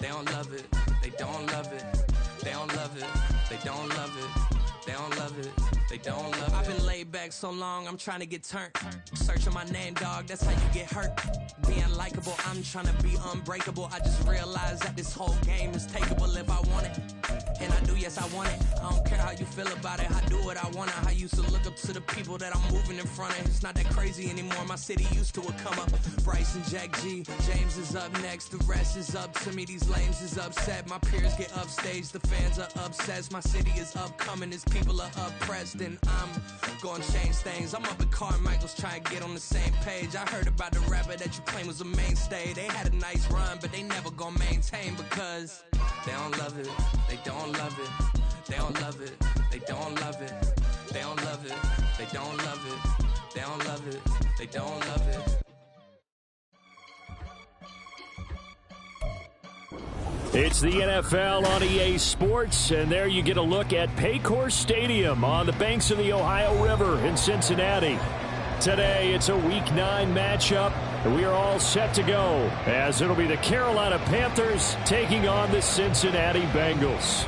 They don't love it. They don't love it. They don't love it. They don't love it. They don't love it. They don't love it. I've been laid back so long, I'm trying to get turned. Searching my name, dog, that's how you get hurt. Being likable, I'm trying to be unbreakable. I just realized that this whole game is takeable if I want it. And I do, yes, I want it. I don't care how you feel about it. I do what I want to. I used to look up to the people that I'm moving in front of. It's not that crazy anymore. My city used to come up. Bryce and Jack G. James is up next. The rest is up to me. These lames is upset. My peers get upstage. The fans are obsessed. My city is upcoming. These people are oppressed. And I'm gonna change things. I'm up at Carmichael's trying to get on the same page. I heard about the rapper that you claim was a mainstay. They had a nice run, but they never gonna maintain because they don't love it. They don't love it. They don't love it. They don't love it. They don't love it. They don't love it. They don't love it. They don't love it. It's the NFL on EA Sports, and there you get a look at Paycor Stadium on the banks of the Ohio River in Cincinnati. Today, it's a Week 9 matchup, and we are all set to go, as it'll be the Carolina Panthers taking on the Cincinnati Bengals.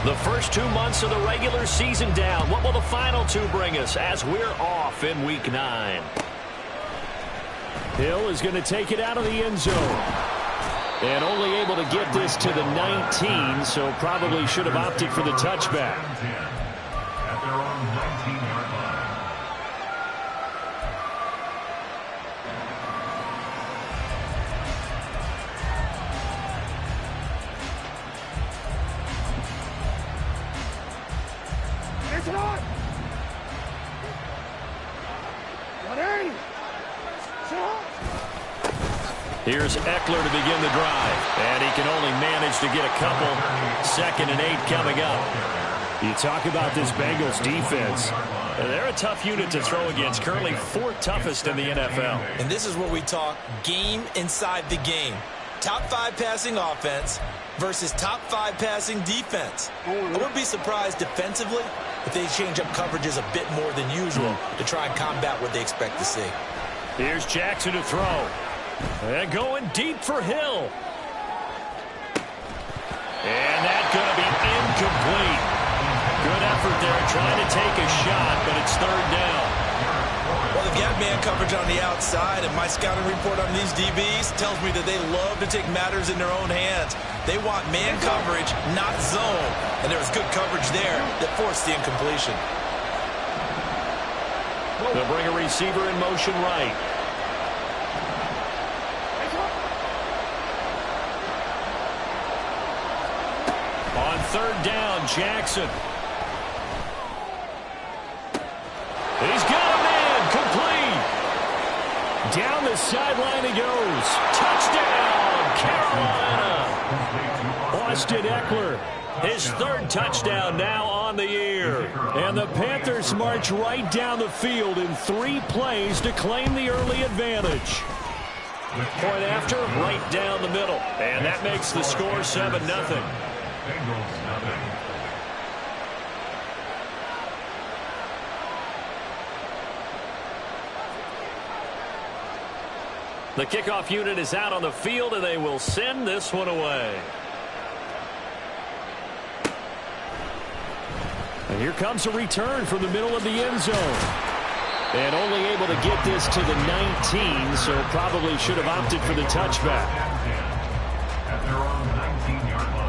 The first 2 months of the regular season down. What will the final 2 bring us as we're off in Week 9? Hill is going to take it out of the end zone. And only able to get this to the 19, so probably should have opted for the touchback. At their own 19-yard line. Here's Eckler to begin the drive, and he can only manage to get a couple. 2nd and 8 coming up. You talk about this Bengals defense. They're a tough unit to throw against, currently 4th toughest in the NFL. And this is where we talk game inside the game. Top 5 passing offense versus top 5 passing defense. I wouldn't be surprised defensively if they change up coverages a bit more than usual to try and combat what they expect to see. Here's Jackson to throw. And going deep for Hill. And that's going to be incomplete. Good effort there trying to take a shot, but it's 3rd down. Well, they've got man coverage on the outside, and my scouting report on these DBs tells me that they love to take matters in their own hands. They want man coverage, not zone. And there was good coverage there that forced the incompletion. They'll bring a receiver in motion right. On 3rd down, Jackson. He's got a man, complete. Down the sideline he goes. Touchdown, Carolina. Austin Eckler, his 3rd touchdown now on the year. And the Panthers march right down the field in 3 plays to claim the early advantage. Point after, right down the middle. And that makes the score 7-0. Bengals nothing. The kickoff unit is out on the field, and they will send this one away. And here comes a return from the middle of the end zone. And only able to get this to the 19, so probably should have opted for the touchback. At their own 19-yard line.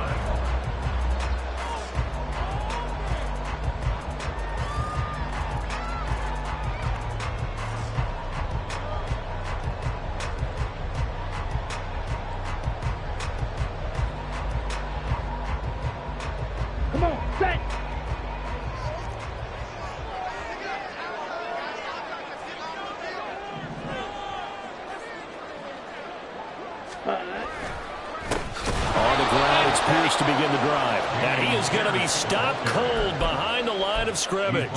Come on, set. On the ground, it's Pierce to begin the drive. And he is going to be stopped cold behind the line of scrimmage.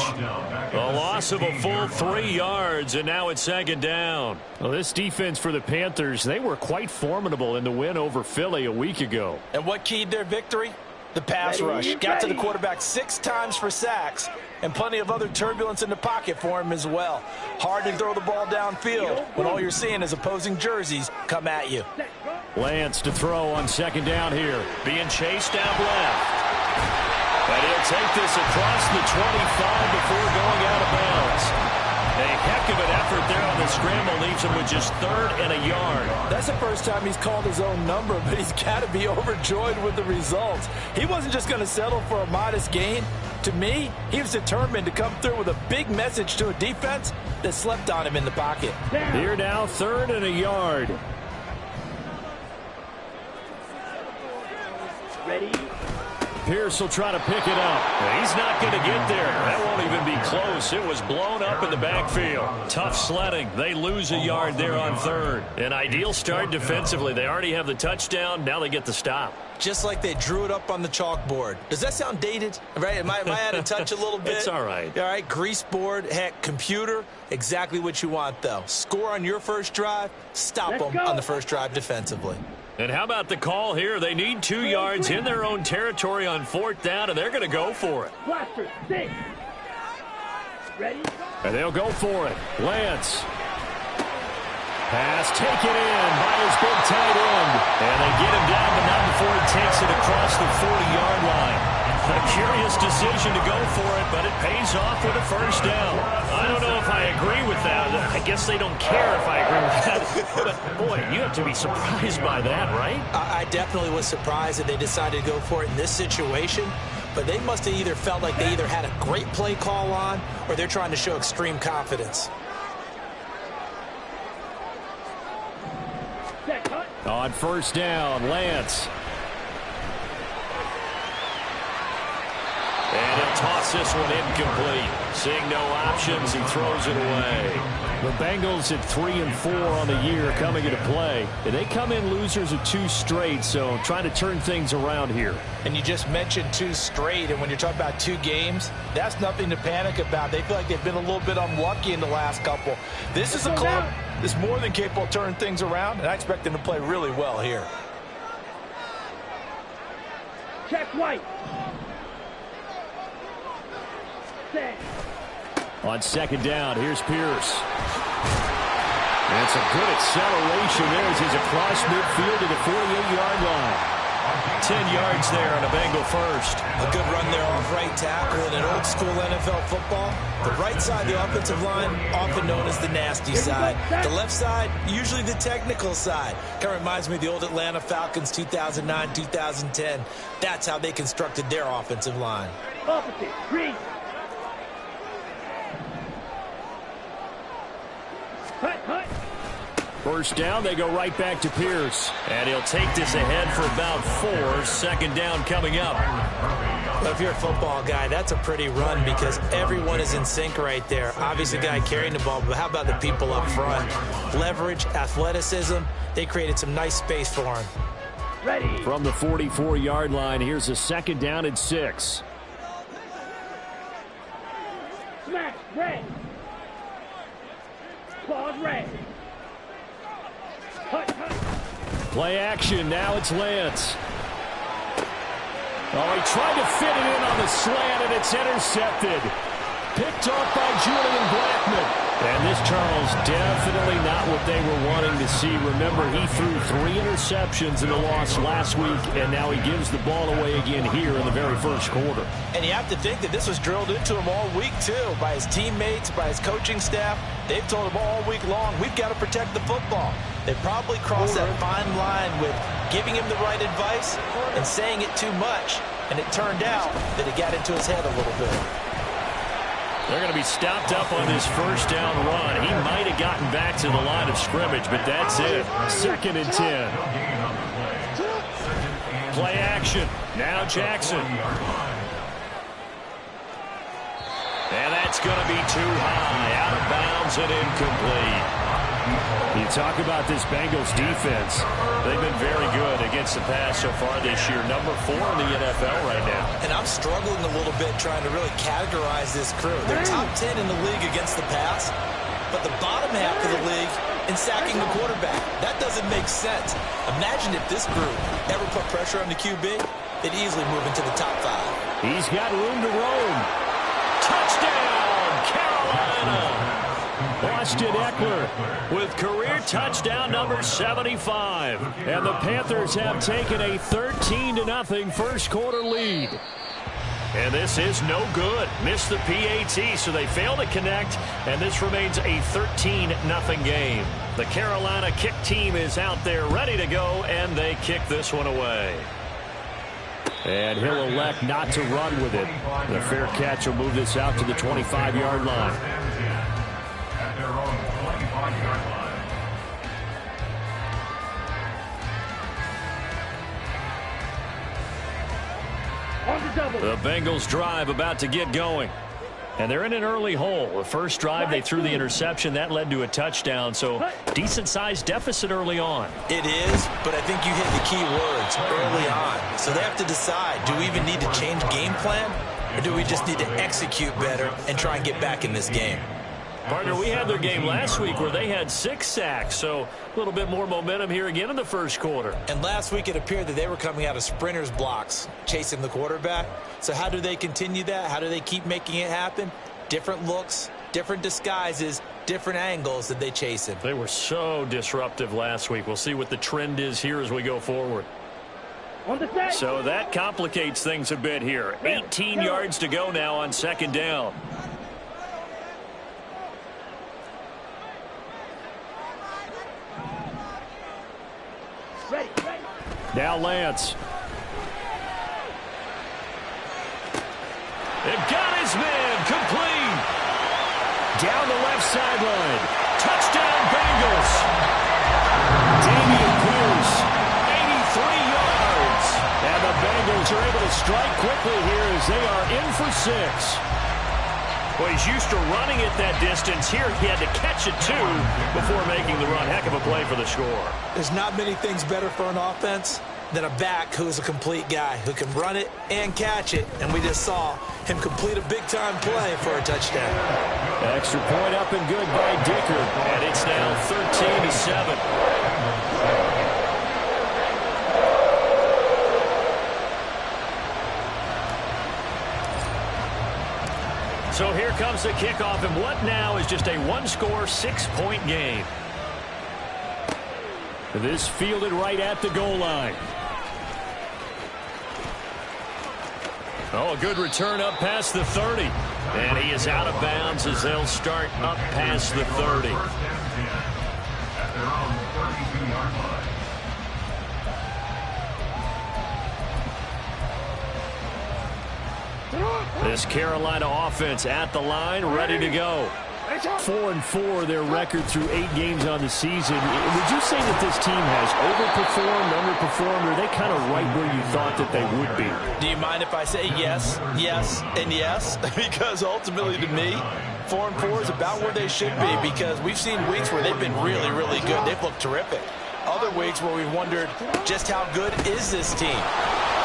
A loss of a full 3 yards, and now it's second down. Well, this defense for the Panthers, they were quite formidable in the win over Philly a week ago. And what keyed their victory? The pass rush. Got to the quarterback 6 times for sacks, and plenty of other turbulence in the pocket for him as well. Hard to throw the ball downfield when all you're seeing is opposing jerseys come at you. Lance to throw on second down here. Being chased out left. And he'll take this across the 25 before going out of bounds. A heck of an effort there on the scramble. Leaves him with just 3rd and a yard. That's the first time he's called his own number, but he's got to be overjoyed with the results. He wasn't just going to settle for a modest gain. To me, he was determined to come through with a big message to a defense that slept on him in the pocket. Here now, 3rd and a yard. Ready? Pierce will try to pick it up. He's not going to get there. That won't even be close. It was blown up in the backfield. Tough sledding. They lose a yard there on 3rd. An ideal start defensively. They already have the touchdown. Now they get the stop. Just like they drew it up on the chalkboard. Does that sound dated? Right? Am I out of touch a little bit? It's all right. All right, grease board, heck, computer, exactly what you want, though. Score on your first drive, stop them on the first drive defensively. And how about the call here? They need 2 yards in their own territory on 4th down, and they're going to go for it. Blaster, 6. Ready? And they'll go for it. Lance. Pass taken in by his big tight end. And they get him down, but not before he takes it across the 40-yard line. A curious decision to go for it, but it pays off with a first down. I don't know if I agree with that. I guess they don't care if I agree with that. But, boy, you have to be surprised by that, right? I definitely was surprised that they decided to go for it in this situation. But they must have either felt like they either had a great play call on or they're trying to show extreme confidence. On first down, Lance. And he'll toss this one incomplete. Seeing no options, he throws it away. The Bengals at 3-4 on the year coming into play. And they come in losers of 2 straight, so trying to turn things around here. And you just mentioned 2 straight, and when you're talking about 2 games, that's nothing to panic about. They feel like they've been a little bit unlucky in the last couple. This is a club that's more than capable of turning things around, and I expect them to play really well here. Check White. On second down, here's Pierce. And some good acceleration there as he's across midfield to the 48-yard line. 10 yards there on a Bengal first. A good run there off right tackle in an old school NFL football. The right side of the offensive line, often known as the nasty side. The left side, usually the technical side. Kind of reminds me of the old Atlanta Falcons 2009, 2010. That's how they constructed their offensive line. Opposite, green. First down, they go right back to Pierce. And he'll take this ahead for about 4. Second down coming up. Well, if you're a football guy, that's a pretty run because everyone is in sync right there. Obviously, the guy carrying the ball, but how about the people up front? Leverage, athleticism, they created some nice space for him. Ready. From the 44-yard line, here's a second down and 6. Smash, red. Claws, red. Play action. Now it's Lance. Oh, he tried to fit it in on the slant, and it's intercepted. Picked off by Julian Blackman. And this, Charles, definitely not what they were wanting to see. Remember, he threw 3 interceptions in the loss last week, and now he gives the ball away again here in the very first quarter. And you have to think that this was drilled into him all week, too, by his teammates, by his coaching staff. They've told him all week long, we've got to protect the football. They probably crossed that fine line with giving him the right advice and saying it too much. And it turned out that it got into his head a little bit. They're going to be stopped up on this first down run. He might have gotten back to the line of scrimmage, but that's it. Second and 10. Play action. Now Jackson. And that's going to be too high. Out of bounds and incomplete. You talk about this Bengals defense. They've been very good against the pass so far this year. Number 4 in the NFL right now. And I'm struggling a little bit trying to really categorize this crew. They're top 10 in the league against the pass, but the bottom half of the league in sacking the quarterback. That doesn't make sense. Imagine if this group ever put pressure on the QB, they'd easily move into the top 5. He's got room to roam. Touchdown, Carolina! Austin Eckler with career touchdown number 75. And the Panthers have taken a 13-0 first quarter lead. And this is no good. Missed the PAT, so they fail to connect, and this remains a 13-0 game. The Carolina kick team is out there ready to go, and they kick this one away. And he'll elect not to run with it. The fair catch will move this out to the 25-yard line. At their own 25-yard line. The Bengals drive about to get going. And they're in an early hole. The first drive, they threw the interception. That led to a touchdown, so decent-sized deficit early on. It is, but I think you hit the key words early on. So they have to decide, do we even need to change game plan, or do we just need to execute better and try and get back in this game? Partner, we had their game last week where they had 6 sacks, so a little bit more momentum here again in the first quarter. And last week it appeared that they were coming out of sprinters blocks, chasing the quarterback. So how do they continue that? How do they keep making it happen? Different looks, different disguises, different angles that they chase him. They were so disruptive last week. We'll see what the trend is here as we go forward. So that complicates things a bit here. 18 yards to go now on second down. Now Lance. They've got his man complete. Down the left sideline. Touchdown Bengals. Damian Pierce, 83 yards. And the Bengals are able to strike quickly here as they are in for 6. Well, he's used to running it that distance. Here he had to catch it, too, before making the run. Heck of a play for the score. There's not many things better for an offense than a back who is a complete guy who can run it and catch it. And we just saw him complete a big-time play for a touchdown. Extra point up and good by Dicker. And it's now 13-7. So here comes the kickoff, and what now is just a one-score, 6-point game. This fielded right at the goal line. Oh, a good return up past the 30. And he is out of bounds as they'll start up past the 30. At their own 32-yard line. This Carolina offense at the line, ready to go. 4-4 their record through 8 games on the season. Would you say that this team has overperformed, underperformed, or are they kind of right where you thought that they would be? Do you mind if I say yes, yes, and yes? Because ultimately to me, 4-4 is about where they should be, because we've seen weeks where they've been really, really good. They've looked terrific. Other weeks where we wondered just how good is this team.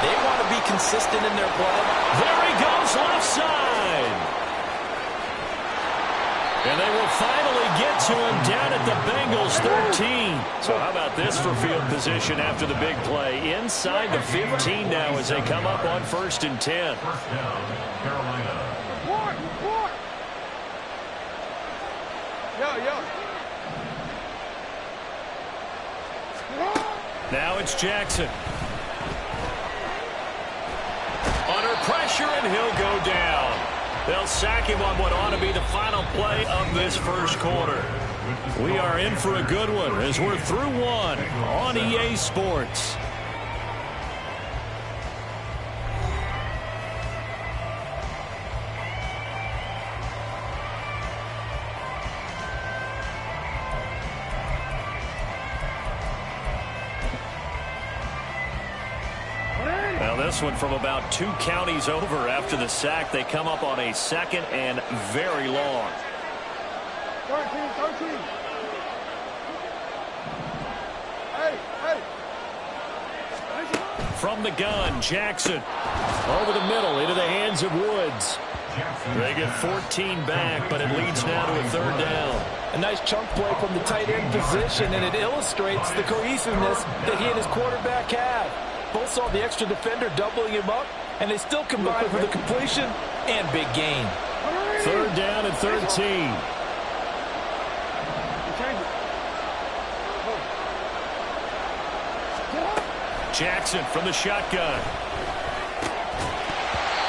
They want to be consistent in their play. There he goes, left side. And they will finally get to him down at the Bengals 13. So how about this for field position after the big play? Inside the 15 now as they come up on 1st and 10. First down, Carolina. Now it's Jackson. Under pressure, and he'll go down. They'll sack him on what ought to be the final play of this first quarter. We are in for a good one as we're through one on EA Sports. This one from about 2 counties over after the sack. They come up on a 2nd and very long. 13. From the gun, Jackson. Over the middle, into the hands of Woods. They get 14 back, but it leads now to a third down. A nice chunk play from the tight end position, and it illustrates the cohesiveness that he and his quarterback have. Both saw the extra defender doubling him up, and they still combined for the completion and big gain. Third down and 13. Jackson from the shotgun.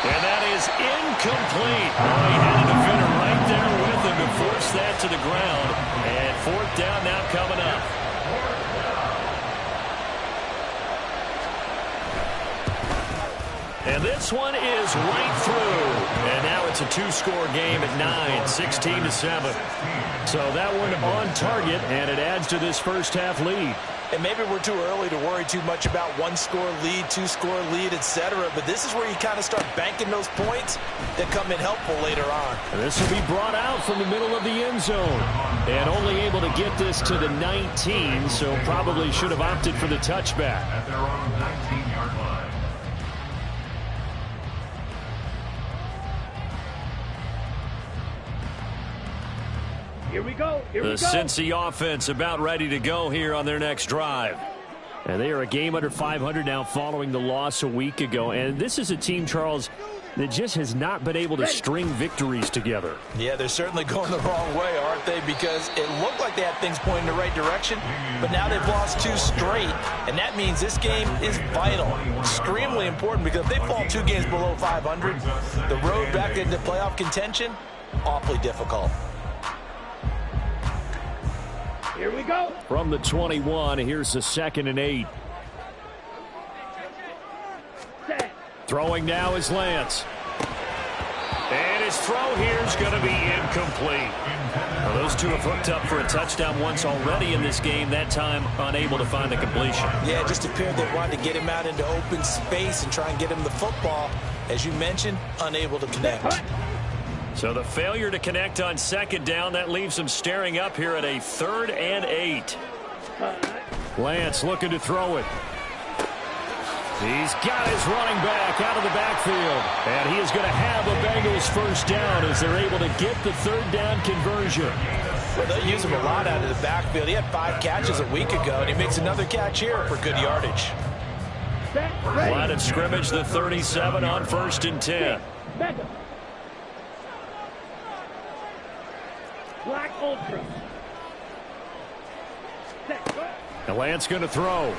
And that is incomplete. Oh, he had a defender right there with him to force that to the ground. And fourth down now coming up. And this one is right through. And now it's a two-score game at 9, 16-7. So that one on target, and it adds to this first-half lead. And maybe we're too early to worry too much about one-score lead, two-score lead, etc. But this is where you kind of start banking those points that come in helpful later on. And this will be brought out from the middle of the end zone. And only able to get this to the 19, so probably should have opted for the touchback. At their own 19-yard line. Here we go. Here we The go. Cincy offense about ready to go here on their next drive. And they are a game under 500 now following the loss a week ago. And this is a team, Charles, that just has not been able to string victories together. Yeah, they're certainly going the wrong way, aren't they? Because it looked like they had things pointing in the right direction, but now they've lost 2 straight, and that means this game is vital, extremely important, because if they fall 2 games below 500, the road back into playoff contention, awfully difficult. Here we go. From the 21, here's the 2nd and 8. Set. Throwing now is Lance. And his throw here is going to be incomplete. Well, those two have hooked up for a touchdown once already in this game, that time unable to find a completion. Yeah, it just appeared they wanted to get him out into open space and try and get him the football. As you mentioned, unable to connect. So the failure to connect on 2nd down, that leaves him staring up here at a 3rd and 8. Lance looking to throw it. He's got his running back out of the backfield. And he is going to have a Bengals first down as they're able to get the 3rd down conversion. Well, they'll use him a lot out of the backfield. He had 5 catches a week ago, and he makes another catch here for good yardage. Set. Ready. Line of scrimmage, the 37 on 1st and 10. Back up. Black Ultra. Set. Go. And Lance going to throw.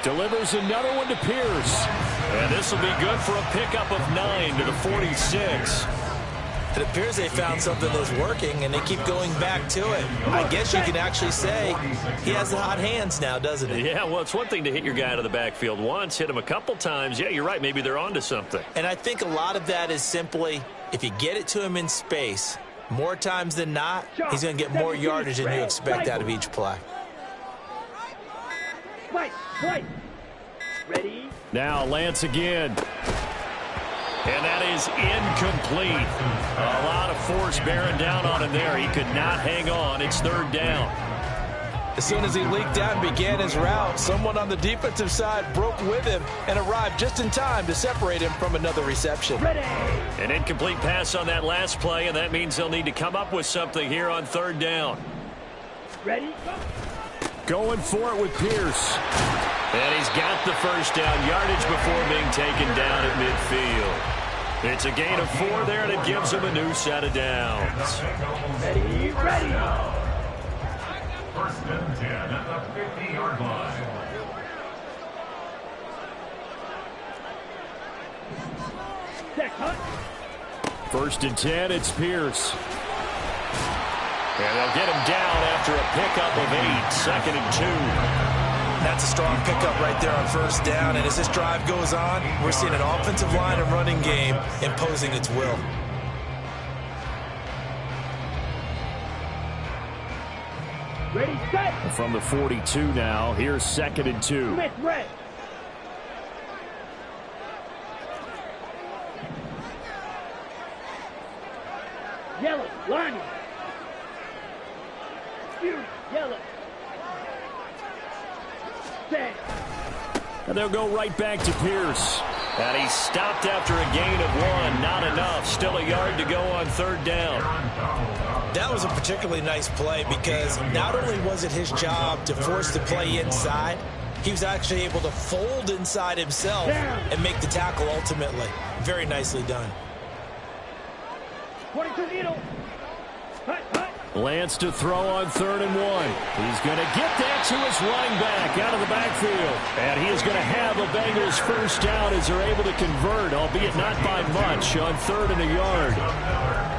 Delivers another one to Pierce. And this will be good for a pickup of 9 to the 46. It appears they found something that's working, and they keep going back to it. I guess you can actually say he has the hot hands now, doesn't he? Yeah, well, it's one thing to hit your guy out of the backfield once, hit him a couple times. Yeah, you're right. Maybe they're onto something. And I think a lot of that is simply, if you get it to him in space, more times than not, he's going to get more yardage than you expect out of each play. Right. Ready. Now Lance again. And that is incomplete. A lot of force bearing down on him there. He could not hang on. It's 3rd down. As soon as he leaked out and began his route, someone on the defensive side broke with him and arrived just in time to separate him from another reception. Ready. An incomplete pass on that last play, and that means they'll need to come up with something here on 3rd down. Ready. Go. Going for it with Pierce. And he's got the first down yardage before being taken down at midfield. It's a gain of 4 there, and it gives him a new set of downs. Ready. 1st and 10 at the 50-yard line. Set. Cut. 1st and 10, it's Pierce. And they'll get him down after a pickup of 8, 2nd and 2. That's a strong pickup right there on 1st down, and as this drive goes on, we're seeing an offensive line and running game imposing its will. Ready. Set. From the 42 now, here's 2nd and 2. Smith. Red. Yellow. Lining. Fury. Yellow. Set. And they'll go right back to Pierce. And he stopped after a gain of 1. Not enough. Still a yard to go on 3rd down. That was a particularly nice play because not only was it his job to force the play inside, he was actually able to fold inside himself and make the tackle ultimately. Very nicely done. 22 needle. Hut, hut. Lance to throw on 3rd and 1. He's going to get that to his running back out of the backfield. And he is going to have a Bengals first down as they're able to convert, albeit not by much, on 3rd and a yard.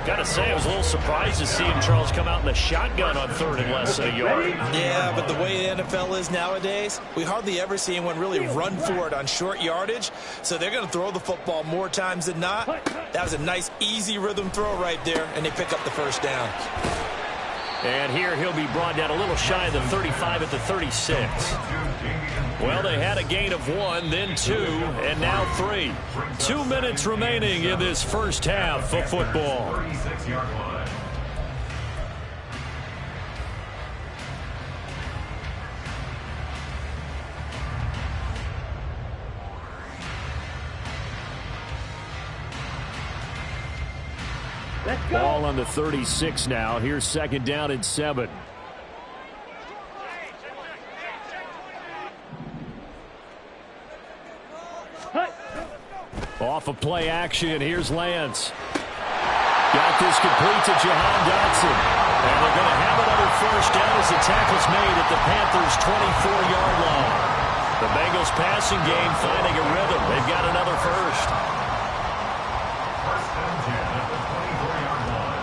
Got to say, I was a little surprised to see him, Charles, come out in the shotgun on 3rd and less than a yard. Yeah, but the way the NFL is nowadays, we hardly ever see anyone really run for it on short yardage. So they're going to throw the football more times than not. That was a nice, easy rhythm throw right there, and they pick up the first down. And here he'll be brought down a little shy of the 35 at the 36. Well, they had a gain of 1, then 2, and now 3. 2 minutes remaining in this first half of football. 36-yard line. Let's go. Ball on the 36 now. Here's 2nd down and 7. Hut. Off of play action. Here's Lance. Got this complete to Jahan Dotson. And they're going to have another first down as the tackle's made at the Panthers' 24-yard line. The Bengals passing game finding a rhythm. They've got another first. First and 10 at the 24-yard line.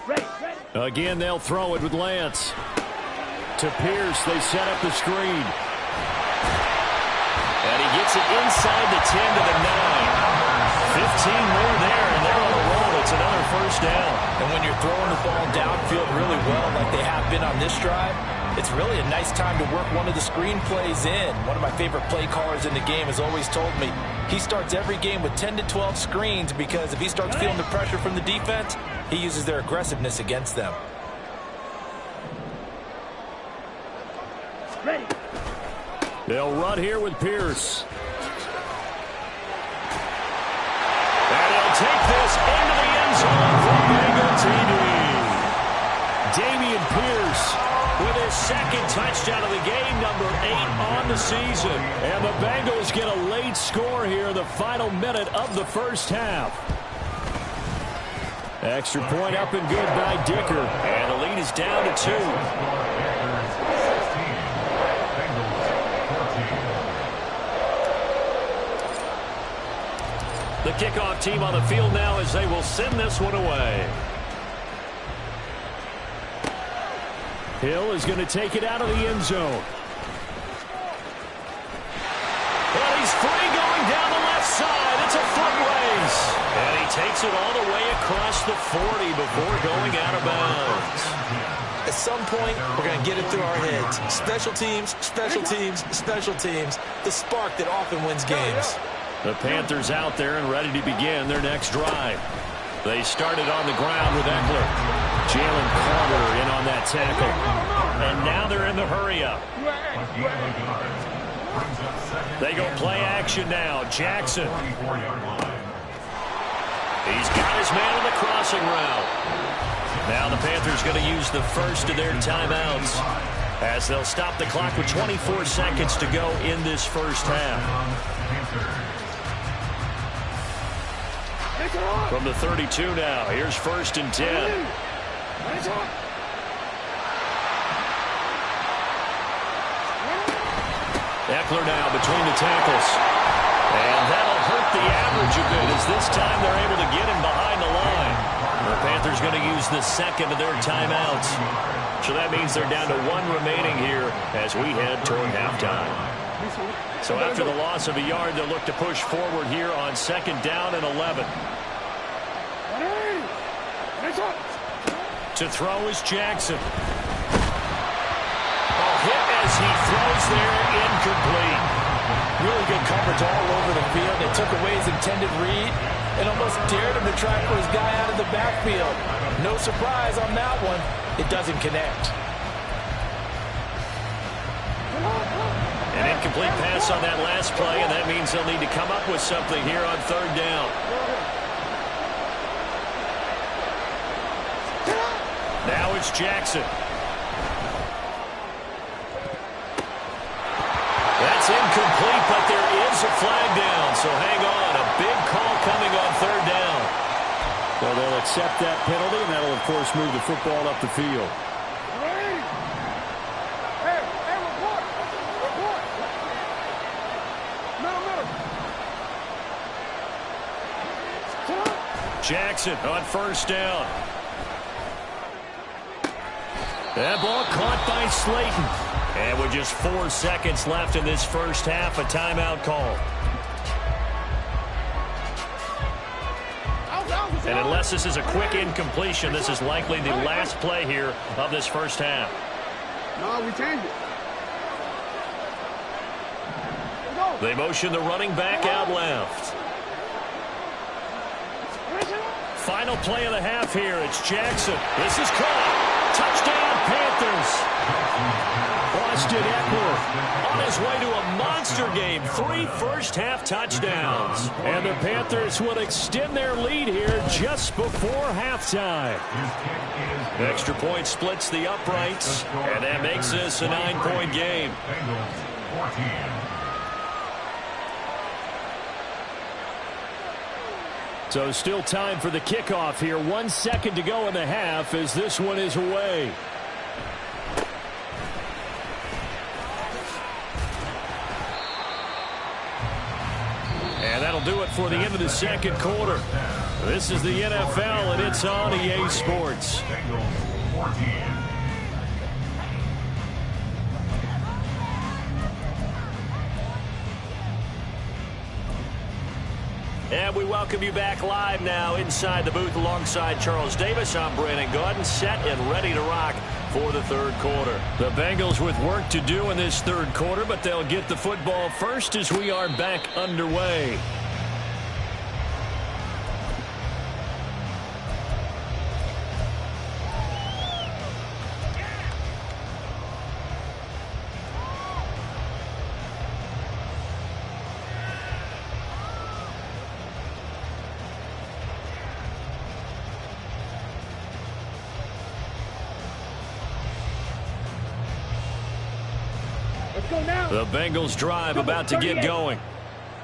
Ready, ready. Again, they'll throw it with Lance. To Pierce, they set up the screen. And he gets it inside the 10 to the 9. 15 more there, and they're on a roll. It's another first down. And when you're throwing the ball downfield really well like they have been on this drive, it's really a nice time to work one of the screen plays in. One of my favorite play callers in the game has always told me he starts every game with 10 to 12 screens because if he starts feeling the pressure from the defense, he uses their aggressiveness against them. Ready. They'll run here with Pierce. And he'll take this into the end zone for Bengal TD. Dameon Pierce with his 2nd touchdown of the game, number 8 on the season. And the Bengals get a late score here in the final minute of the first half. Extra point up and good by Dicker. And the lead is down to 2. The kickoff team on the field now as they will send this one away. Hill is going to take it out of the end zone. And he's free going down the left side. It's a foot race. And he takes it all the way across the 40 before going out of bounds. At some point, we're going to get it through our heads. Special teams, special teams, special teams. The spark that often wins games. The Panthers out there and ready to begin their next drive. They started on the ground with Eckler. Jalen Carter in on that tackle. And now they're in the hurry-up. They go play action now. Jackson. He's got his man on the crossing route. Now the Panthers going to use the first of their timeouts as they'll stop the clock with 24 seconds to go in this first half. From the 32 now, here's 1st and 10. Eckler now between the tackles. And that'll hurt the average a bit as this time they're able to get him behind the line. The Panthers going to use the 2nd of their timeouts. So that means they're down to 1 remaining here as we head toward halftime. So after the loss of a yard, they'll look to push forward here on 2nd down and 11. To throw is Jackson. Hit as he throws there, incomplete. Really good coverage all over the field. They took away his intended read. and almost dared him to try for his guy out of the backfield. No surprise on that one. It doesn't connect. An incomplete pass on that last play, and that means they'll need to come up with something here on third down. Now it's Jackson. That's incomplete, but there is a flag down, so hang on. A big call coming on third down. Well, they'll accept that penalty, and that'll, of course, move the football up the field. Jackson on first down. That ball caught by Slayton. And with just 4 seconds left in this first half, a timeout call. And unless this is a quick incompletion, this is likely the last play here of this first half. No, we changed it. They motion the running back out left. Final play of the half here. It's Jackson. This is caught. Touchdown, Panthers. Austin Eckler on his way to a monster game. 3 first-half touchdowns. And the Panthers will extend their lead here just before halftime. Extra point splits the uprights, and that makes this a 9-point game. Bengals 14. So still time for the kickoff here. 1 second to go in the half as this one is away. And that'll do it for the end of the second quarter. This is the NFL, and it's on EA Sports. Bengals 14. And we welcome you back live now inside the booth alongside Charles Davis. I'm Brandon Gaudin, set and ready to rock for the third quarter. The Bengals with work to do in this third quarter, but they'll get the football first as we are back underway. The Bengals drive about to get going.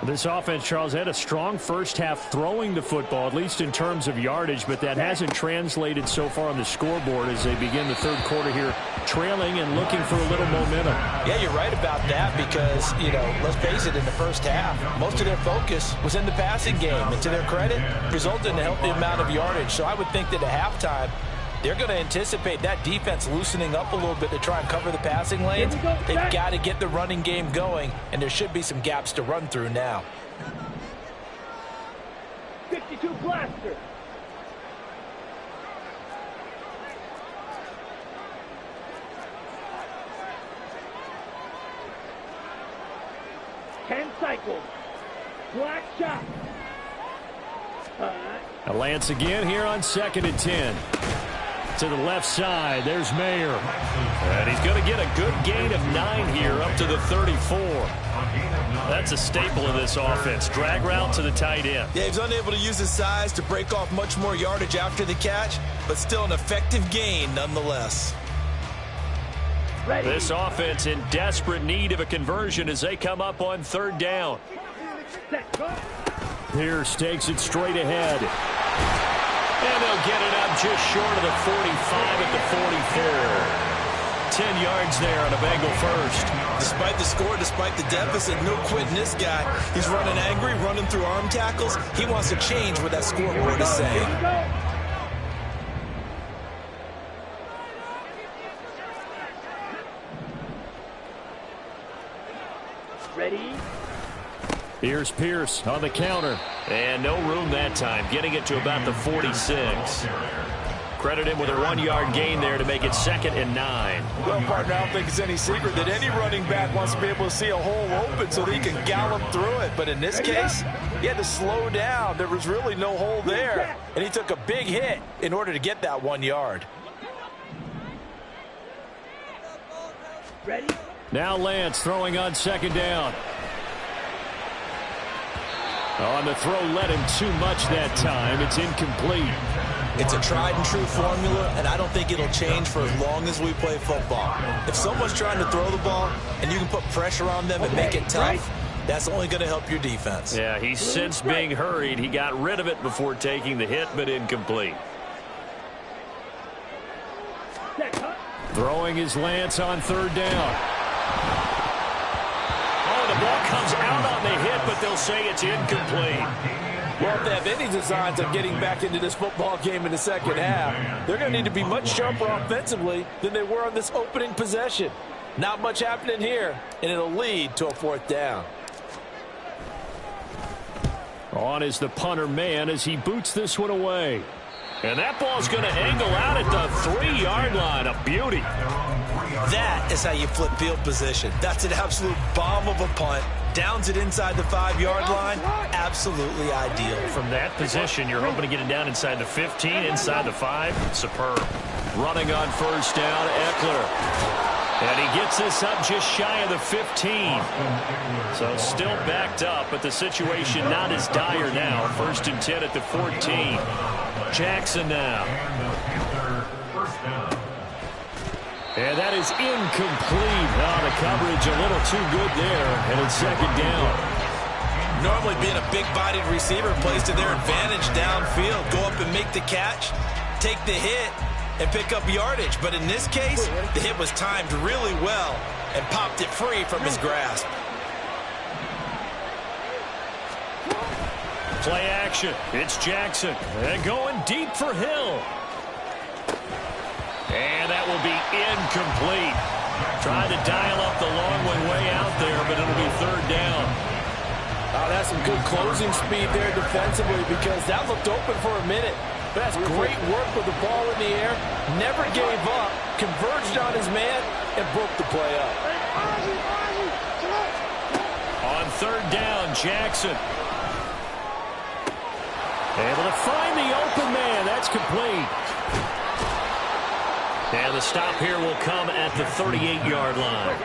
This offense, Charles, had a strong first half throwing the football, at least in terms of yardage, but that hasn't translated so far on the scoreboard as they begin the third quarter here, trailing and looking for a little momentum. Yeah, you're right about that because, you know, let's face it, in the first half, most of their focus was in the passing game, and to their credit, resulted in a healthy amount of yardage. So I would think that at halftime, they're going to anticipate that defense loosening up a little bit to try and cover the passing lanes. They've got to get the running game going, and there should be some gaps to run through now. 52 blaster. Ten cycles. Black shot. A Lance again here on 2nd and 10. To the left side, there's Mayer. And he's going to get a good gain of 9 here up to the 34. That's a staple of this offense. Drag route to the tight end. Yeah, he's unable to use his size to break off much more yardage after the catch, but still an effective gain nonetheless. Ready. This offense in desperate need of a conversion as they come up on third down. Set, go. Pierce takes it straight ahead. And they'll get it up just short of the 45 at the 44. 10 yards there on a Bengal first. Despite the score, despite the deficit, no quitting this guy. He's running angry, running through arm tackles. He wants to change what that scoreboard is saying. Ready. Here's Pierce on the counter. And no room that time, getting it to about the 46. Credit him with a 1-yard gain there to make it 2nd and 9. Well, partner, I don't think it's any secret that any running back wants to be able to see a hole open so that he can gallop through it. But in this case, he had to slow down. There was really no hole there. And he took a big hit in order to get that 1 yard. Ready? Now Lance throwing on 2nd down. On the throw, led him too much that time. It's incomplete. It's a tried and true formula, and I don't think it'll change for as long as we play football. If someone's trying to throw the ball and you can put pressure on them and make it tough, that's only going to help your defense. Yeah, he sensed being hurried. He got rid of it before taking the hit, but incomplete. Throwing his Lance on 3rd down. Oh, the ball comes out on the hit, but they'll say it's incomplete. Well, if they have any designs of getting back into this football game in the second half, they're going to need to be much sharper offensively than they were on this opening possession. Not much happening here, and it'll lead to a 4th down. On is the punter man as he boots this one away. And that ball's going to angle out at the 3-yard line. A beauty. That is how you flip field position. That's an absolute bomb of a punt. Downs it inside the 5-yard line. Absolutely ideal. From that position, you're hoping to get it down inside the 15, inside the 5. Superb. Running on 1st down, Eckler. And he gets this up just shy of the 15. So still backed up, but the situation not as dire now. 1st and 10 at the 14. Jackson now. And that is incomplete. Oh, the coverage a little too good there, and it's 2nd down. Normally being a big-bodied receiver plays to their advantage downfield. Go up and make the catch, take the hit, and pick up yardage. But in this case, the hit was timed really well and popped it free from his grasp. Play action. It's Jackson. And going deep for Hill. And that will be incomplete. Trying to dial up the long one way out there, but it'll be 3rd down. Oh, that's some good closing speed there defensively because that looked open for a minute. But that's great work with the ball in the air. Never gave up. Converged on his man and broke the play up. On 3rd down, Jackson. Able to find the open man. That's complete. And the stop here will come at the 38-yard line.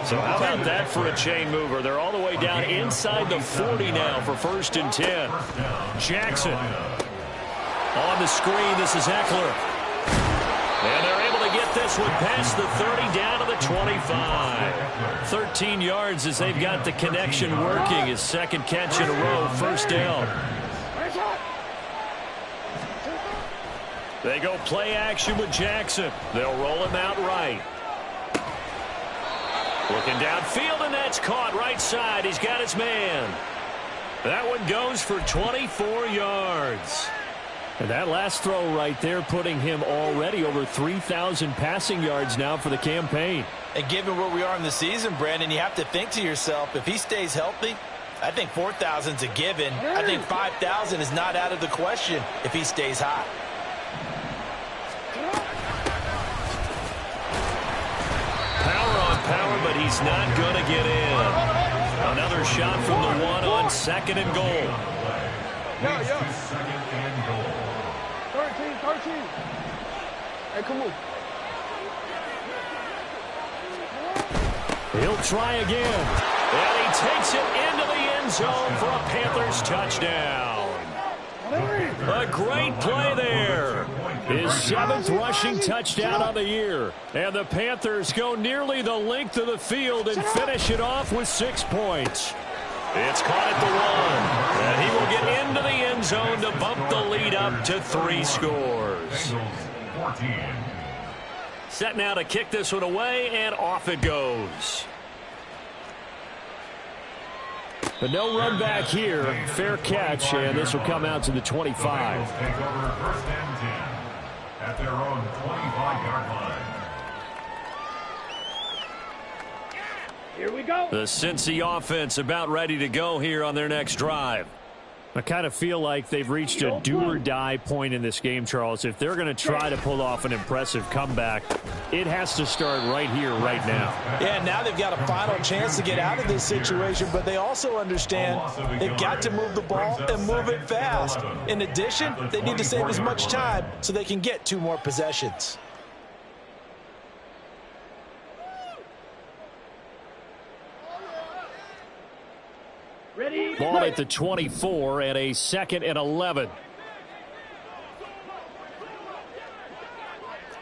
So how about that for a chain mover? They're all the way down inside the 40 now for 1st and 10. Jackson. On the screen, this is Eckler. And they're able to get this one past the 30 down to the 25. 13 yards as they've got the connection working. His 2nd catch in a row, 1st down. They go play action with Jackson. They'll roll him out right. Looking downfield, and that's caught right side. He's got his man. That one goes for 24 yards. And that last throw right there putting him already over 3,000 passing yards now for the campaign. And given where we are in the season, Brandon, you have to think to yourself, if he stays healthy, I think 4,000's a given. I think 5,000 is not out of the question if he stays hot. Power, but he's not going to get in. Another shot from the 1 on 2nd and goal. Yeah. 13. Hey, come on. He'll try again. And he takes it into the end zone for a Panthers touchdown. A great play there. His 7th rushing touchdown on the year. And the Panthers go nearly the length of the field and finish it off with 6 points. It's caught at the 1. And he will get into the end zone to bump the lead up to 3 scores. Set now to kick this one away, and off it goes. But no run back here. Fair catch, and this will come out to the 25. Take over 1st and 10 at their own 25-yard line. Here we go. The Cincy offense about ready to go here on their next drive. I kind of feel like they've reached a do-or-die point in this game, Charles. If they're going to try to pull off an impressive comeback, it has to start right here, right now. Yeah, now they've got a final chance to get out of this situation, but they also understand they've got to move the ball and move it fast. In addition, they need to save as much time so they can get 2 more possessions. Ready? Ball at the 24 and a 2nd and 11.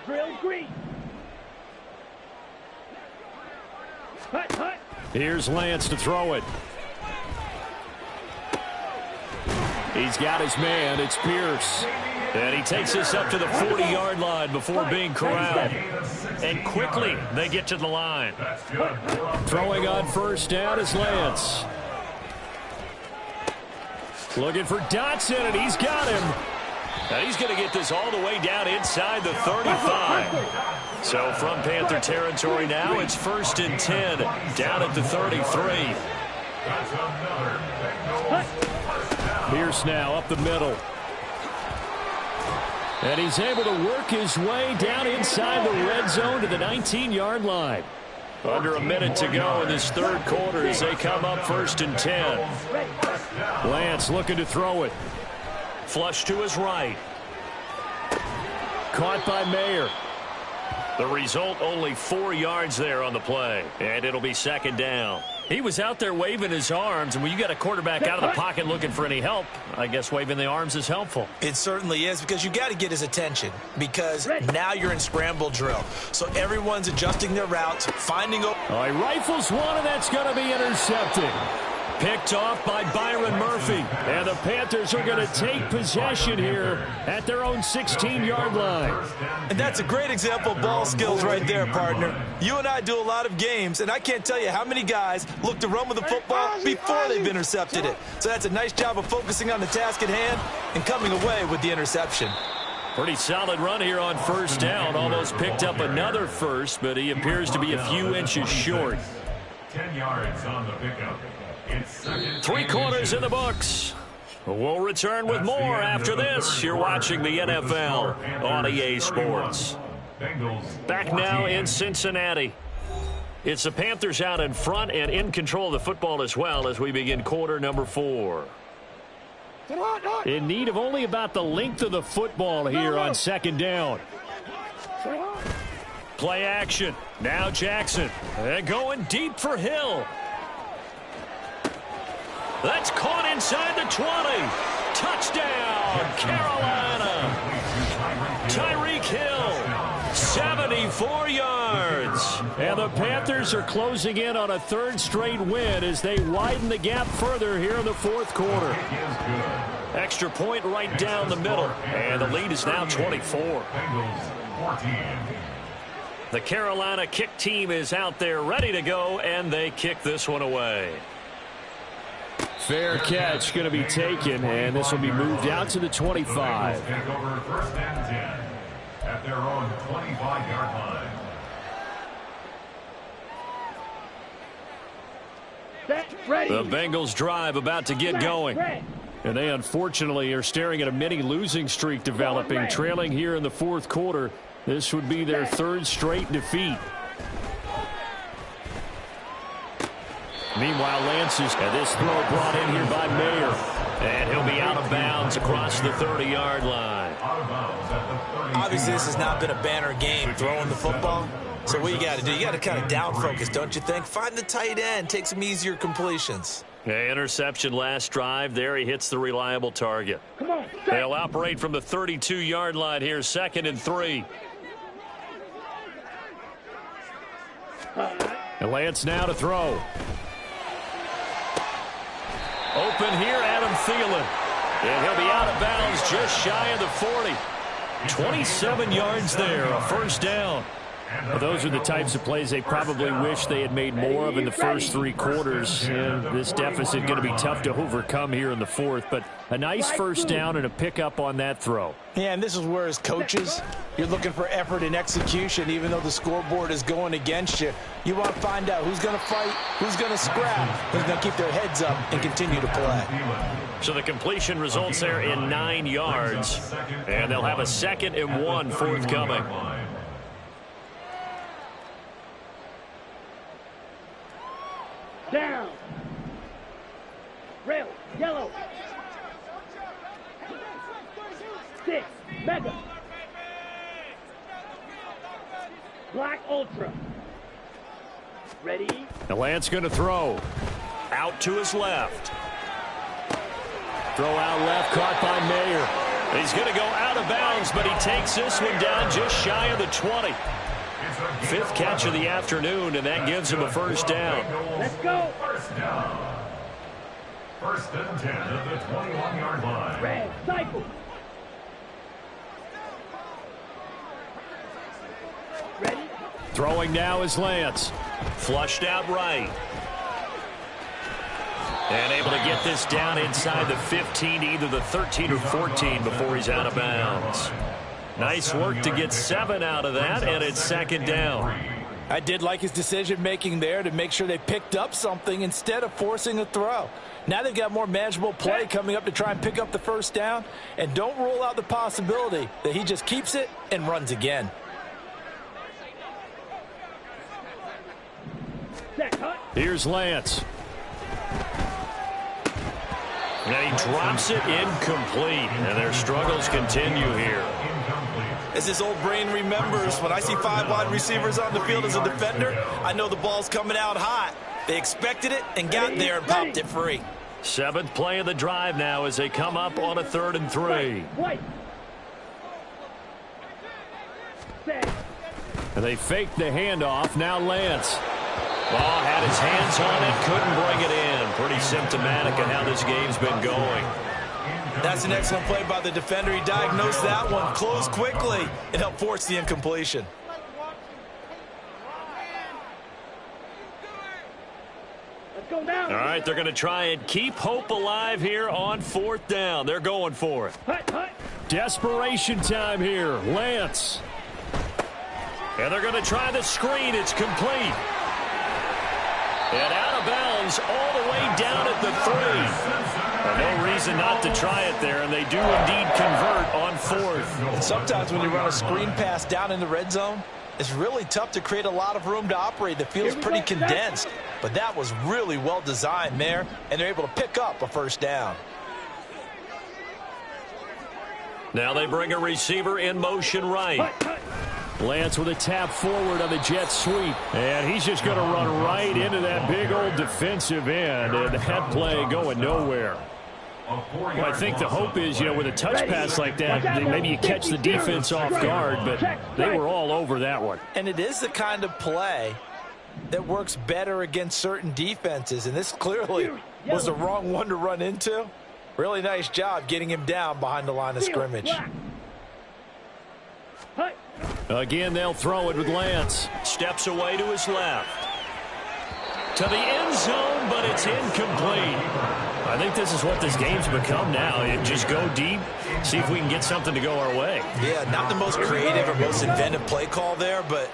Drill green. Hut, hut. Here's Lance to throw it. He's got his man. It's Pierce. And he takes this up to the 40-yard line before being corralled. And quickly they get to the line. Throwing on first down is Lance. Looking for Dotson, and he's got him. And he's going to get this all the way down inside the 35. So from Panther territory now, it's 1st and 10, down at the 33. Pierce now up the middle. And he's able to work his way down inside the red zone to the 19-yard line. Under a minute to go in this 3rd quarter as they come up 1st and 10. Lance looking to throw it. Flush to his right. Caught by Mayer. The result, only 4 yards there on the play. And it'll be 2nd down. He was out there waving his arms, and when you got a quarterback out of the pocket looking for any help, I guess waving the arms is helpful. It certainly is, because you got to get his attention, because now you're in scramble drill. So everyone's adjusting their routes, finding... He rifles one, and that's going to be intercepted. Picked off by Byron Murphy. And the Panthers are going to take possession here at their own 16-yard line. And that's a great example of ball skills right there, partner. You and I do a lot of games, and I can't tell you how many guys look to run with the football before they've intercepted it. So that's a nice job of focusing on the task at hand and coming away with the interception. Pretty solid run here on first down. Almost picked up another first, but he appears to be a few inches short. 10 yards on the pickup. 3 quarters in the books. We'll return with more after this. You're watching the NFL on EA Sports. Back now in Cincinnati. It's the Panthers out in front and in control of the football as well as we begin quarter number 4. In need of only about the length of the football here on 2nd down. Play action. Now Jackson. And going deep for Hill. That's caught inside the 20. Touchdown, Carolina. Tyreek Hill, 74 yards. And the Panthers are closing in on a 3rd straight win as they widen the gap further here in the 4th quarter. Extra point right down the middle. And the lead is now 24. The Carolina kick team is out there ready to go, and they kick this one away. Fair catch going to be taken, and this will be moved out to the 25. Take over 1st and 10 at their own 25-yard line. The Bengals drive about to get going. And they unfortunately are staring at a mini losing streak developing, trailing here in the 4th quarter. This would be their 3rd straight defeat. Meanwhile, Lance's and this throw brought in here by Mayer. And he'll be out of bounds across the 30-yard line. Obviously, this has not been a banner game throwing the football. So what you got to do, you got to kind of down focus, don't you think? Find the tight end, take some easier completions. Interception last drive. There he hits the reliable target. They'll operate from the 32-yard line here, 2nd and 3. And Lance now to throw. Open here, Adam Thielen. And he'll be out of bounds just shy of the 40. 27 yards there, a 1st down. Well, those are the types of plays they probably wish they had made more of in the first 3 quarters. And this deficit going to be tough to overcome here in the fourth. But a nice first down and a pickup on that throw. Yeah, and this is where as coaches, you're looking for effort and execution, even though the scoreboard is going against you. You want to find out who's going to fight, who's going to scrap, who's going to keep their heads up and continue to play. So the completion results there in 9 yards. And they'll have a 2nd and 1 forthcoming. Down. Rail. Yellow. 6. Mega. Black Ultra. Ready? Now Lance going to throw. Out to his left. Throw out left, caught by Mayer. He's going to go out of bounds, but he takes this one down just shy of the 20. 5th catch of the afternoon, and that gives him a first down. Let's go. First down. 1st and 10 at the 21-yard line. Red. Cycle. Ready? Throwing now is Lance. Flushed out right. And able to get this down inside the 15, either the 13 or 14 before he's out of bounds. Nice work to get 7 out of that, and it's 2nd down. I did like his decision-making there to make sure they picked up something instead of forcing a throw. Now they've got more manageable play coming up to try and pick up the first down, and don't rule out the possibility that he just keeps it and runs again. Here's Lance. And he drops it incomplete, and their struggles continue here. As his old brain remembers, when I see 5 wide receivers on the field as a defender, I know the ball's coming out hot. They expected it and got there and popped it free. 7th play of the drive now as they come up on a 3rd and 3. And they fake the handoff. Now Lance. Ball had his hands on it, couldn't bring it in. Pretty symptomatic of how this game's been going. That's an excellent play by the defender. He diagnosed that one, closed quickly, and helped force the incompletion. Let's go down. All right, they're going to try and keep hope alive here on 4th down. They're going for it. Desperation time here. Lance. And they're going to try the screen. It's complete. And out of bounds all the way down at the 3. No reason not to try it there, and they do indeed convert on 4th. And sometimes when you run a screen pass down in the red zone, it's really tough to create a lot of room to operate that feels pretty condensed. But that was really well designed there, and they're able to pick up a first down. Now they bring a receiver in motion right. Lance with a tap forward on the jet sweep. And he's just going to run right into that big old defensive end. And that play going nowhere. Well, I think the hope is, with a touch pass like that, maybe you catch the defense off guard, but they were all over that one. And it is the kind of play that works better against certain defenses. And this clearly was the wrong one to run into. Really nice job getting him down behind the line of scrimmage. Again, they'll throw it with Lance. Steps away to his left. To the end zone, but it's incomplete. I think this is what this game's become now. You just go deep, see if we can get something to go our way. Yeah, not the most creative or most inventive play call there, but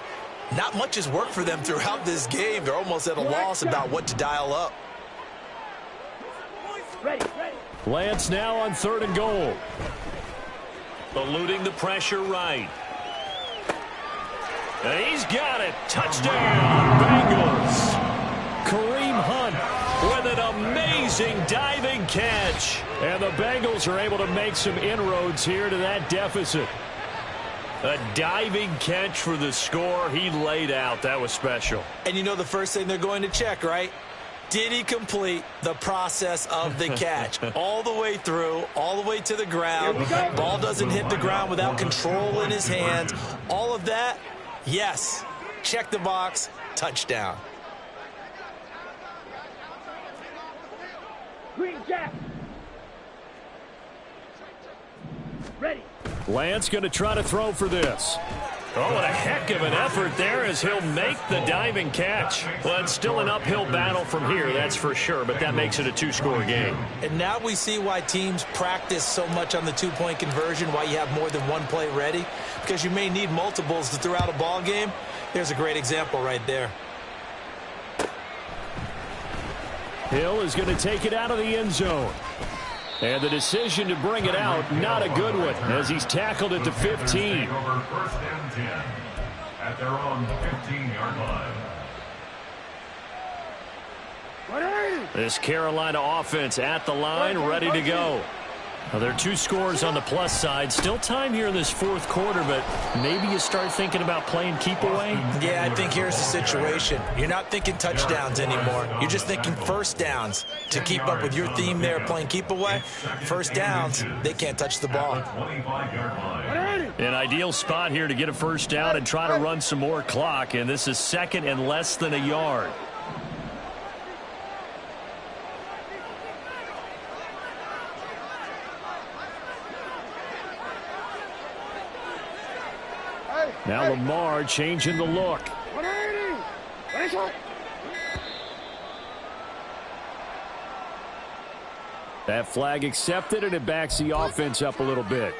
not much has worked for them throughout this game. They're almost at a loss about what to dial up. Lance now on 3rd and goal. Eluding the pressure right. And he's got it. Touchdown, Bengals. Kareem Hunt with an amazing diving catch. And the Bengals are able to make some inroads here to that deficit. A diving catch for the score. He laid out. That was special. And the first thing they're going to check, right? Did he complete the process of the catch? All the way through, all the way to the ground. Ball doesn't hit the ground without control in his hands. All of that, yes. Check the box. Touchdown. Green Jack. Ready. Lance going to try to throw for this. Oh, and a heck of an effort there as he'll make the diving catch. Well, it's still an uphill battle from here, that's for sure, but that makes it a two-score game. And now we see why teams practice so much on the two-point conversion, why you have more than one play ready, because you may need multiples to throw out a ball game. Here's a great example right there. Hill is going to take it out of the end zone. And the decision to bring it out, not a good one, as he's tackled at the 15. Over first and 10 at their own 15-yard line. This Carolina offense at the line, ready to go. Now, there are two scores on the plus side. Still time here in this fourth quarter, but maybe you start thinking about playing keep away? Yeah, I think here's the situation. You're not thinking touchdowns anymore. You're just thinking first downs. To keep up with your theme there, playing keep away, first downs, they can't touch the ball. An ideal spot here to get a first down and try to run some more clock, and this is second and less than a yard. Now Lamar changing the look. That flag accepted, and it backs the offense up a little bit.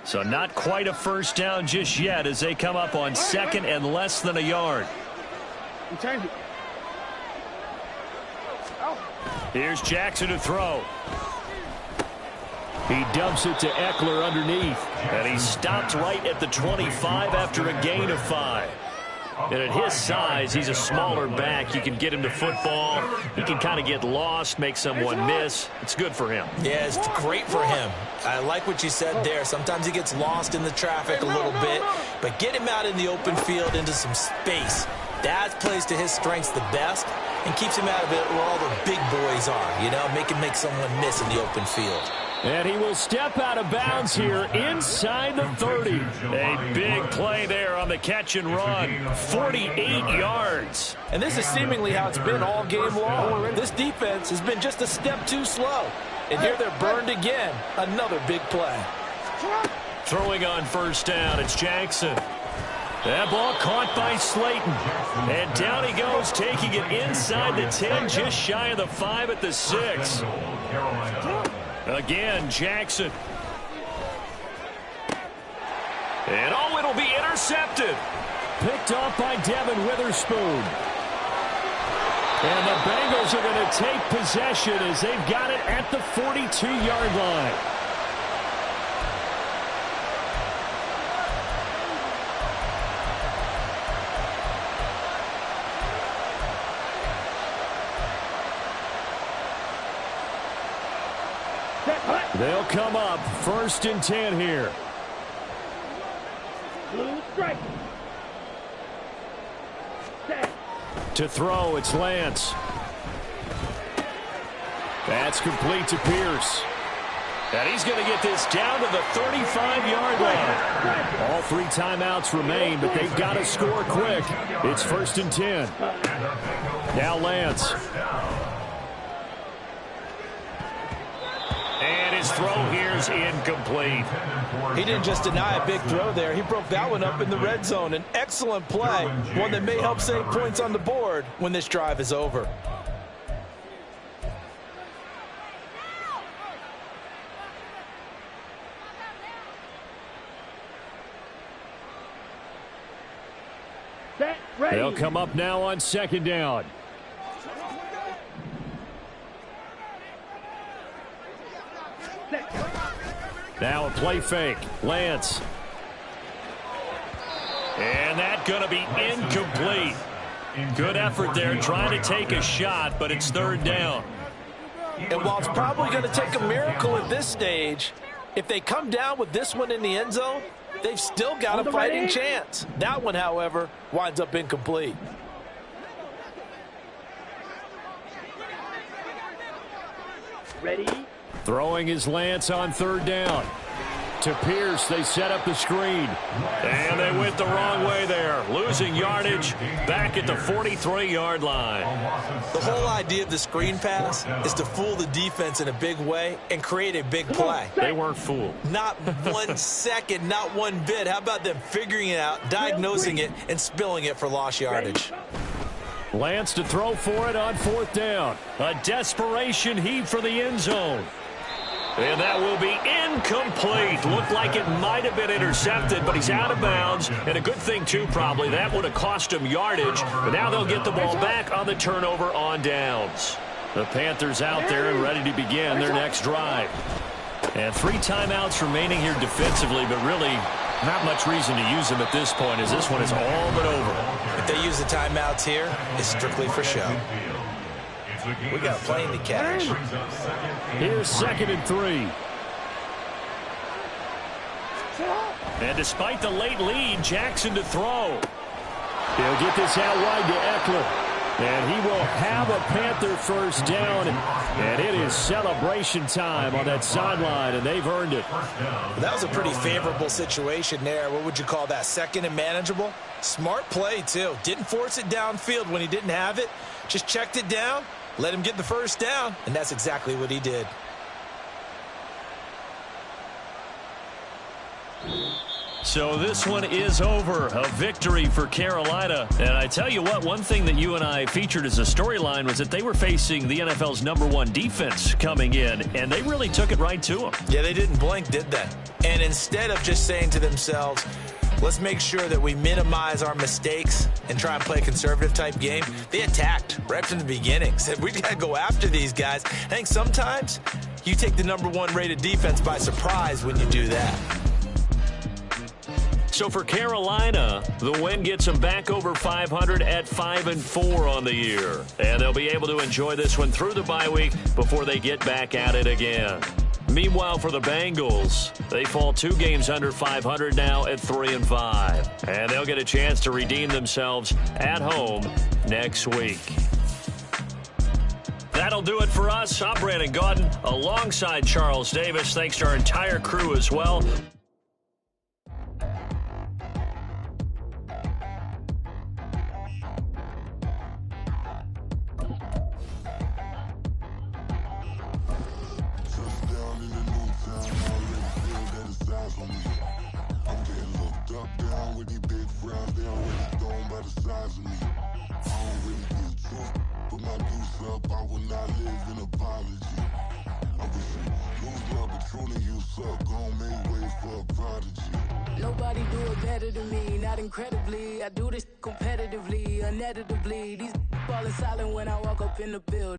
So not quite a first down just yet as they come up on second and less than a yard. Here's Jackson to throw. He dumps it to Eckler underneath, and he stopped right at the 25 after a gain of 5. And at his size, he's a smaller back. You can get him to football. He can kind of get lost, make someone miss. It's good for him. Yeah, it's great for him. I like what you said there. Sometimes he gets lost in the traffic a little bit, but get him out in the open field into some space. That plays to his strengths the best and keeps him out of it where all the big boys are, you know, make someone miss in the open field. And he will step out of bounds here inside the 30. A big play there on the catch and run. 48 yards. And this is seemingly how it's been all game long. This defense has been just a step too slow. And here they're burned again. Another big play. Throwing on first down, it's Jackson. That ball caught by Slayton. And down he goes, taking it inside the 10, just shy of the 5 at the 6. Again, Jackson. And oh, it'll be intercepted. Picked off by Devin Witherspoon. And the Bengals are going to take possession as they've got it at the 42-yard line. They'll come up first and 10 here. Blue strike. To throw, it's Lance. That's complete to Pierce. And he's going to get this down to the 35-yard line. All 3 timeouts remain, but they've got to score quick. It's first and 10. Now Lance. And his throw here's incomplete. He didn't just deny a big throw there. He broke that one up in the red zone. An excellent play, one that may help save points on the board when this drive is over. Set, ready. They'll come up now on second down. Now a play fake. Lance. And that's going to be incomplete. Good effort there trying to take a shot, but it's third down. And while it's probably going to take a miracle at this stage, if they come down with this one in the end zone, they've still got a fighting chance. That one, however, winds up incomplete. Ready. Throwing his Lance on third down. to Pierce. They set up the screen. And they went the wrong way there. Losing yardage back at the 43-yard line. The whole idea of the screen pass is to fool the defense in a big way and create a big play. They weren't fooled. Not 1 second, not one bit. How about them figuring it out, diagnosing it, and spilling it for lost yardage? Lance to throw for it on 4th down. A desperation heave for the end zone. And that will be incomplete. Looked like it might have been intercepted, but he's out of bounds. And a good thing, too, probably. That would have cost him yardage. But now they'll get the ball back on the turnover on downs. The Panthers out there and ready to begin their next drive. And 3 timeouts remaining here defensively, but really not much reason to use them at this point, as this one is all but over. If they use the timeouts here, it's strictly for show. We got a plane to catch. Here's 2nd and 3. And despite the late lead, Jackson to throw. He'll get this out wide to Eckler. And he will have a Panther first down. And it is celebration time on that sideline, and they've earned it. That was a pretty favorable situation there. What would you call that? 2nd and manageable? Smart play, too. Didn't force it downfield when he didn't have it. Just checked it down, let him get the first down, and that's exactly what he did. So this one is over. A victory for Carolina. And I tell you what, one thing that you and I featured as a storyline was that they were facing the NFL's #1 defense coming in, and they really took it right to them. Yeah, they didn't blink, did they? And instead of just saying to themselves, let's make sure that we minimize our mistakes and try and play a conservative-type game, they attacked right from the beginning. Said, we got to go after these guys. I think sometimes you take the #1 rated defense by surprise when you do that. So for Carolina, the win gets them back over 500 at 5-4 on the year. And they'll be able to enjoy this one through the bye week before they get back at it again. Meanwhile, for the Bengals, they fall 2 games under 500 now at 3-5. And they'll get a chance to redeem themselves at home next week. That'll do it for us. I'm Brandon Gaudin alongside Charles Davis. Thanks to our entire crew as well. Nobody do it better than me, not incredibly. I do this competitively, uneditably. These falling silent when I walk up in the building.